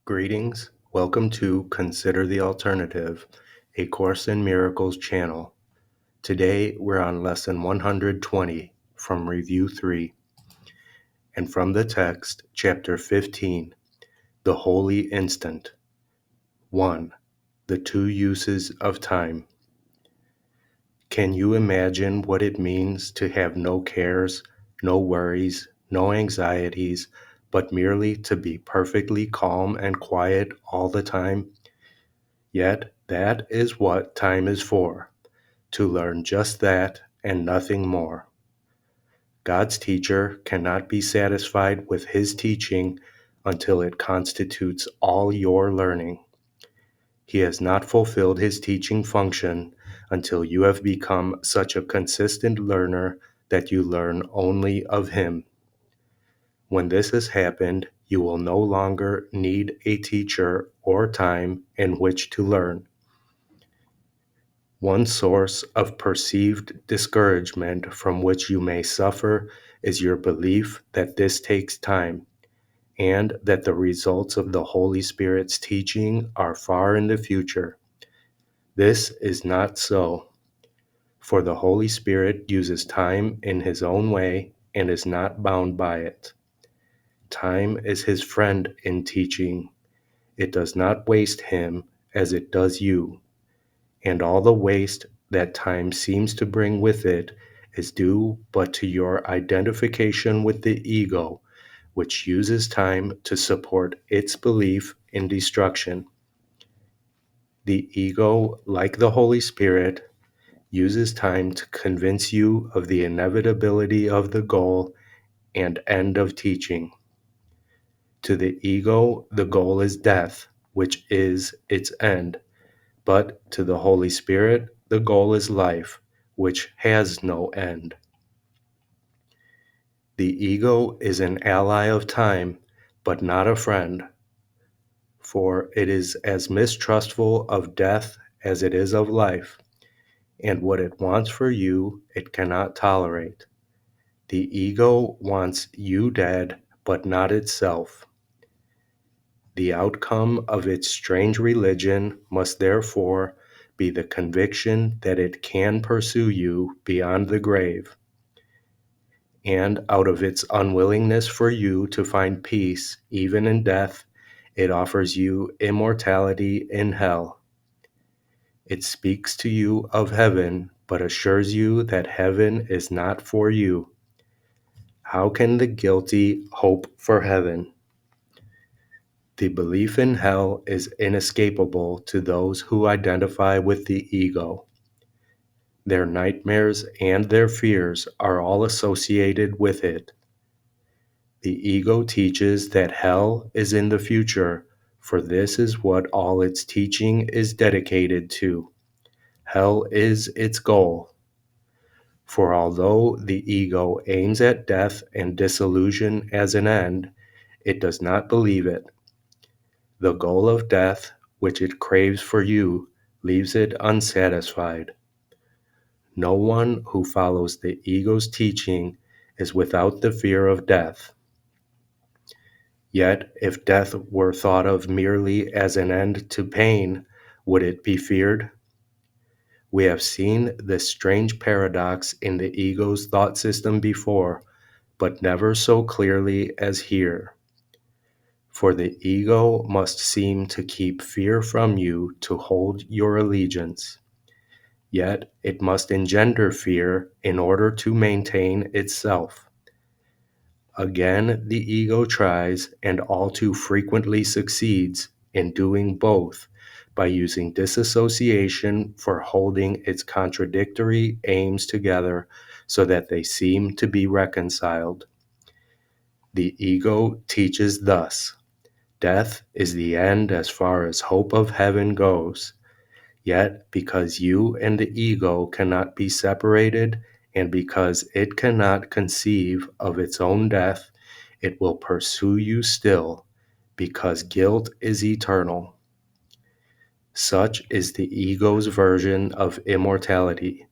Greetings. Welcome to Consider the Alternative, a Course in Miracles channel. Today we're on Lesson 120 from Review 3, and from the text, Chapter 15, The Holy Instant. 1. The Two Uses of Time. Can you imagine what it means to have no cares, no worries, no anxieties, but merely to be perfectly calm and quiet all the time? Yet that is what time is for, to learn just that and nothing more. God's teacher cannot be satisfied with his teaching until it constitutes all your learning. He has not fulfilled his teaching function until you have become such a consistent learner that you learn only of him. When this has happened, you will no longer need a teacher or time in which to learn. One source of perceived discouragement from which you may suffer is your belief that this takes time, and that the results of the Holy Spirit's teaching are far in the future. This is not so, for the Holy Spirit uses time in his own way and is not bound by it. Time is his friend in teaching. It does not waste him as it does you. And all the waste that time seems to bring with it is due but to your identification with the ego, which uses time to support its belief in destruction. The ego, like the Holy Spirit, uses time to convince you of the inevitability of the goal and end of teaching. To the ego, the goal is death, which is its end. But to the Holy Spirit, the goal is life, which has no end. The ego is an ally of time, but not a friend, for it is as mistrustful of death as it is of life, and what it wants for you, it cannot tolerate. The ego wants you dead, but not itself. The outcome of its strange religion must therefore be the conviction that it can pursue you beyond the grave. And out of its unwillingness for you to find peace, even in death, it offers you immortality in hell. It speaks to you of heaven, but assures you that heaven is not for you. How can the guilty hope for heaven? The belief in hell is inescapable to those who identify with the ego. Their nightmares and their fears are all associated with it. The ego teaches that hell is in the future, for this is what all its teaching is dedicated to. Hell is its goal. For although the ego aims at death and dissolution as an end, it does not believe it. The goal of death, which it craves for you, leaves it unsatisfied. No one who follows the ego's teaching is without the fear of death. Yet, if death were thought of merely as an end to pain, would it be feared? We have seen this strange paradox in the ego's thought system before, but never so clearly as here. For the ego must seem to keep fear from you to hold your allegiance. Yet it must engender fear in order to maintain itself. Again, the ego tries, and all too frequently succeeds, in doing both by using disassociation for holding its contradictory aims together so that they seem to be reconciled. The ego teaches thus: death is the end as far as hope of heaven goes. Yet, because you and the ego cannot be separated, and because it cannot conceive of its own death, it will pursue you still, because guilt is eternal. Such is the ego's version of immortality,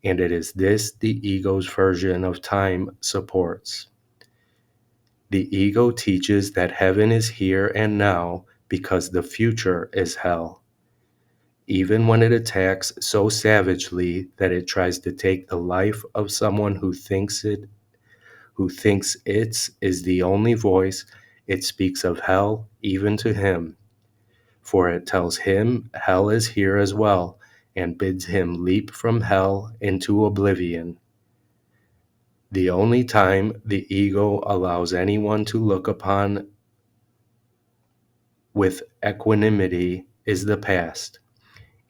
and it is this the ego's version of time supports. The ego teaches that heaven is here and now because the future is hell. Even when it attacks so savagely that it tries to take the life of someone who thinks its is the only voice, it speaks of hell even to him. For it tells him hell is here as well, and bids him leap from hell into oblivion. The only time the ego allows anyone to look upon with equanimity is the past,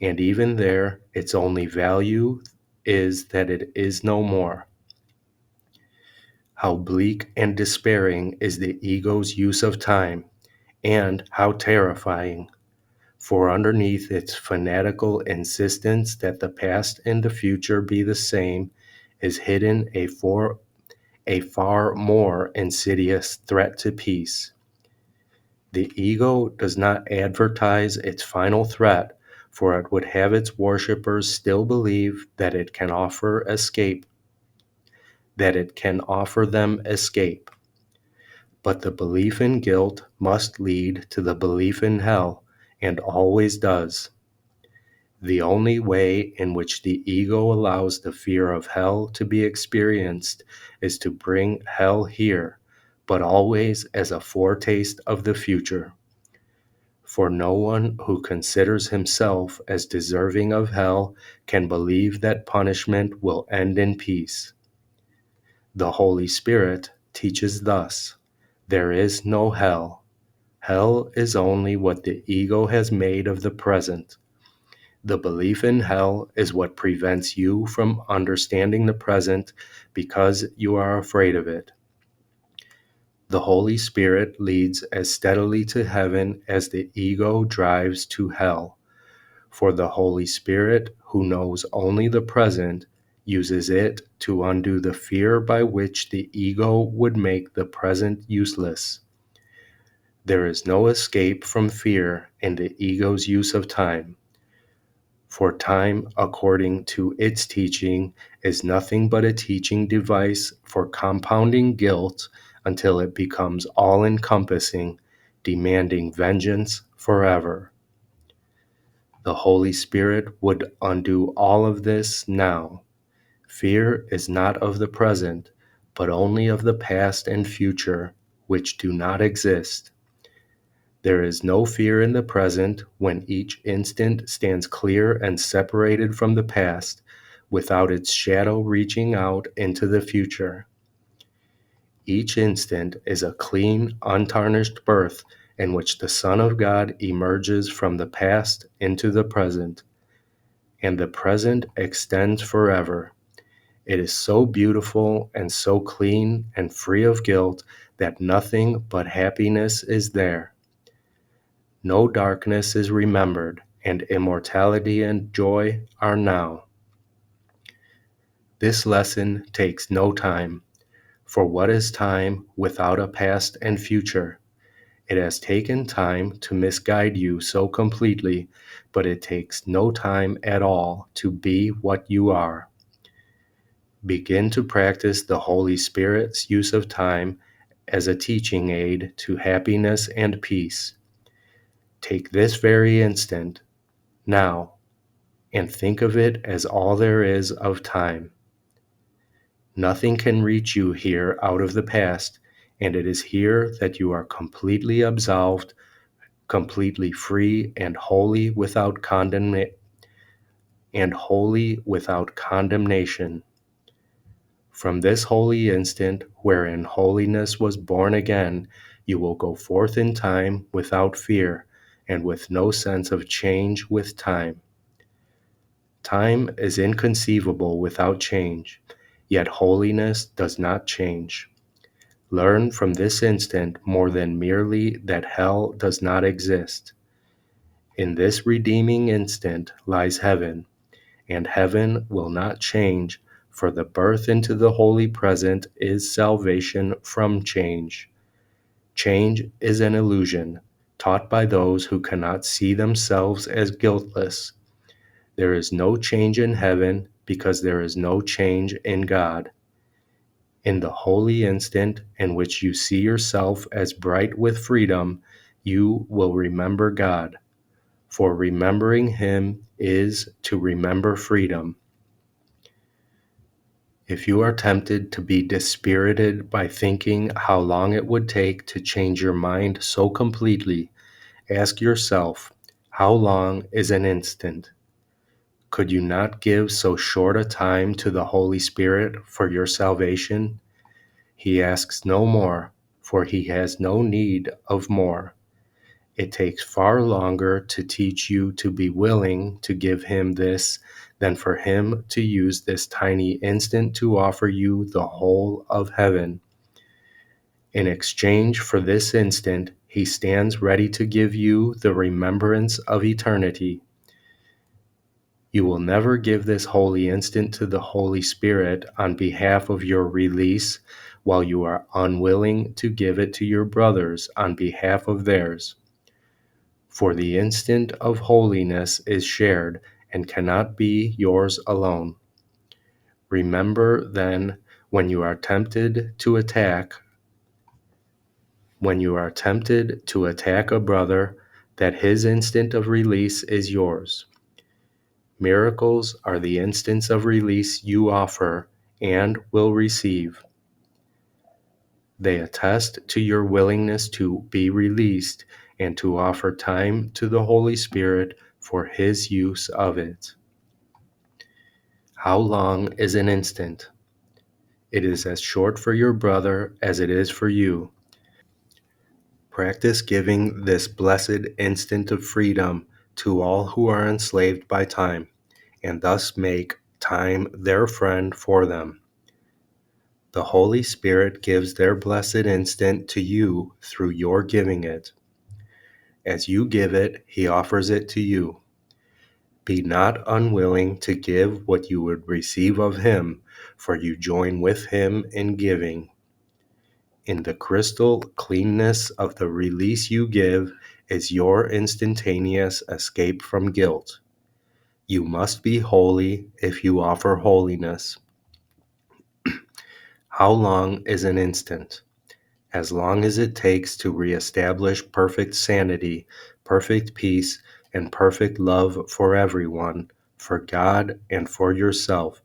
and even there its only value is that it is no more. How bleak and despairing is the ego's use of time, and how terrifying, for underneath its fanatical insistence that the past and the future be the same is hidden a far more insidious threat to peace. The ego does not advertise its final threat, for it would have its worshippers still believe that it can offer them escape. But the belief in guilt must lead to the belief in hell, and always does. The only way in which the ego allows the fear of hell to be experienced is to bring hell here, but always as a foretaste of the future. For no one who considers himself as deserving of hell can believe that punishment will end in peace. The Holy Spirit teaches thus: there is no hell. Hell is only what the ego has made of the present. The belief in hell is what prevents you from understanding the present because you are afraid of it. The Holy Spirit leads as steadily to heaven as the ego drives to hell. For the Holy Spirit, who knows only the present, uses it to undo the fear by which the ego would make the present useless. There is no escape from fear in the ego's use of time. For time, according to its teaching, is nothing but a teaching device for compounding guilt until it becomes all-encompassing, demanding vengeance forever. The Holy Spirit would undo all of this now. Fear is not of the present, but only of the past and future, which do not exist. There is no fear in the present when each instant stands clear and separated from the past, without its shadow reaching out into the future. Each instant is a clean, untarnished birth in which the Son of God emerges from the past into the present, and the present extends forever. It is so beautiful and so clean and free of guilt that nothing but happiness is there. No darkness is remembered, and immortality and joy are now. This lesson takes no time, for what is time without a past and future? It has taken time to misguide you so completely, but it takes no time at all to be what you are. Begin to practice the Holy Spirit's use of time as a teaching aid to happiness and peace. Take this very instant, now, and think of it as all there is of time. Nothing can reach you here out of the past, and it is here that you are completely absolved, completely free, and wholly without condemnation. From this holy instant, wherein holiness was born again, you will go forth in time without fear, and with no sense of change with time. Time is inconceivable without change, yet holiness does not change. Learn from this instant more than merely that hell does not exist. In this redeeming instant lies heaven, and heaven will not change, for the birth into the holy present is salvation from change. Change is an illusion, taught by those who cannot see themselves as guiltless. There is no change in heaven because there is no change in God. In the holy instant in which you see yourself as bright with freedom, you will remember God, for remembering Him is to remember freedom. If you are tempted to be dispirited by thinking how long it would take to change your mind so completely, ask yourself, how long is an instant? Could you not give so short a time to the Holy Spirit for your salvation? He asks no more, for He has no need of more. It takes far longer to teach you to be willing to give Him this than for Him to use this tiny instant to offer you the whole of heaven. In exchange for this instant, He stands ready to give you the remembrance of eternity. You will never give this holy instant to the Holy Spirit on behalf of your release, while you are unwilling to give it to your brothers on behalf of theirs. For the instant of holiness is shared and cannot be yours alone. Remember then, when you are tempted to attack a brother, that his instant of release is yours. Miracles are the instants of release you offer and will receive. They attest to your willingness to be released and to offer time to the Holy Spirit for His use of it. How long is an instant? It is as short for your brother as it is for you. Practice giving this blessed instant of freedom to all who are enslaved by time, and thus make time their friend for them. The Holy Spirit gives their blessed instant to you through your giving it. As you give it, He offers it to you. Be not unwilling to give what you would receive of Him, for you join with Him in giving. In the crystal cleanness of the release you give is your instantaneous escape from guilt. You must be holy if you offer holiness. How long is an instant? As long as it takes to reestablish perfect sanity, perfect peace, and perfect love for everyone, for God and for yourself.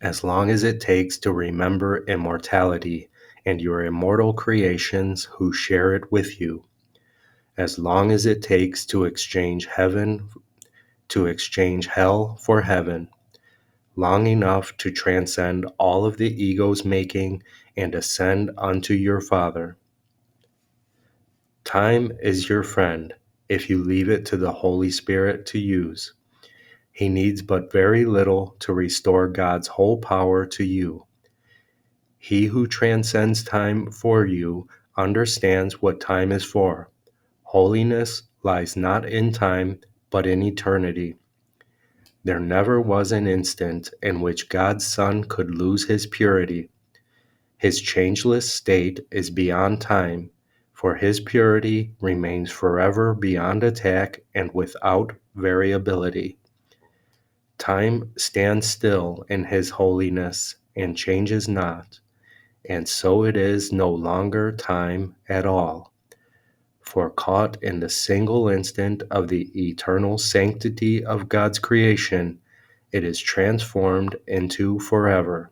As long as it takes to remember immortality and your immortal creations who share it with you. As long as it takes to exchange hell for heaven. Long enough to transcend all of the ego's making and ascend unto your Father. Time is your friend if you leave it to the Holy Spirit to use. He needs but very little to restore God's whole power to you. He who transcends time for you understands what time is for. Holiness lies not in time, but in eternity. There never was an instant in which God's Son could lose His purity. His changeless state is beyond time, for His purity remains forever beyond attack and without variability. Time stands still in His holiness and changes not, and so it is no longer time at all. For caught in the single instant of the eternal sanctity of God's creation, it is transformed into forever.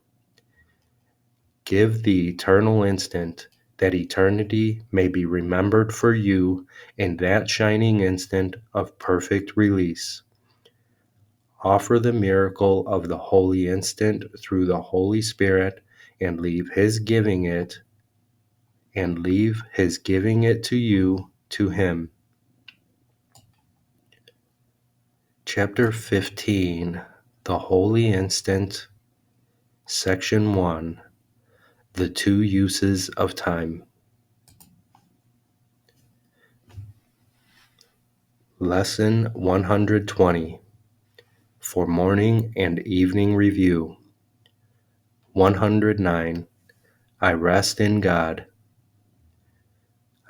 Give the eternal instant, that eternity may be remembered for you in that shining instant of perfect release. Offer the miracle of the holy instant through the Holy Spirit and leave His giving it to you to Him. Chapter 15, The Holy Instant, Section 1, The Two Uses of Time. Lesson 120, For Morning and Evening Review. 109, I rest in God.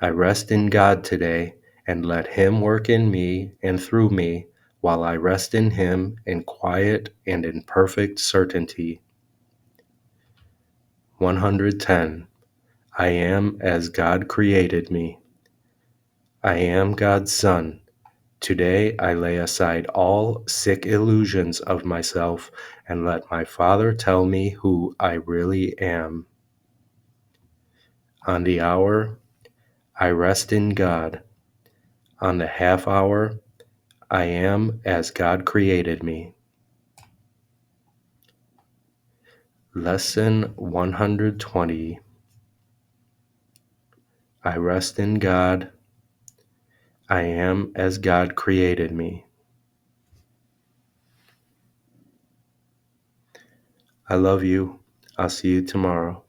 I rest in God today, and let Him work in me and through me, while I rest in Him in quiet and in perfect certainty. 110. I am as God created me. I am God's son. Today I lay aside all sick illusions of myself and let my Father tell me who I really am. On the hour, I rest in God. On the half hour, I am as God created me. Lesson 120. I rest in God. I am as God created me. I love you. I'll see you tomorrow.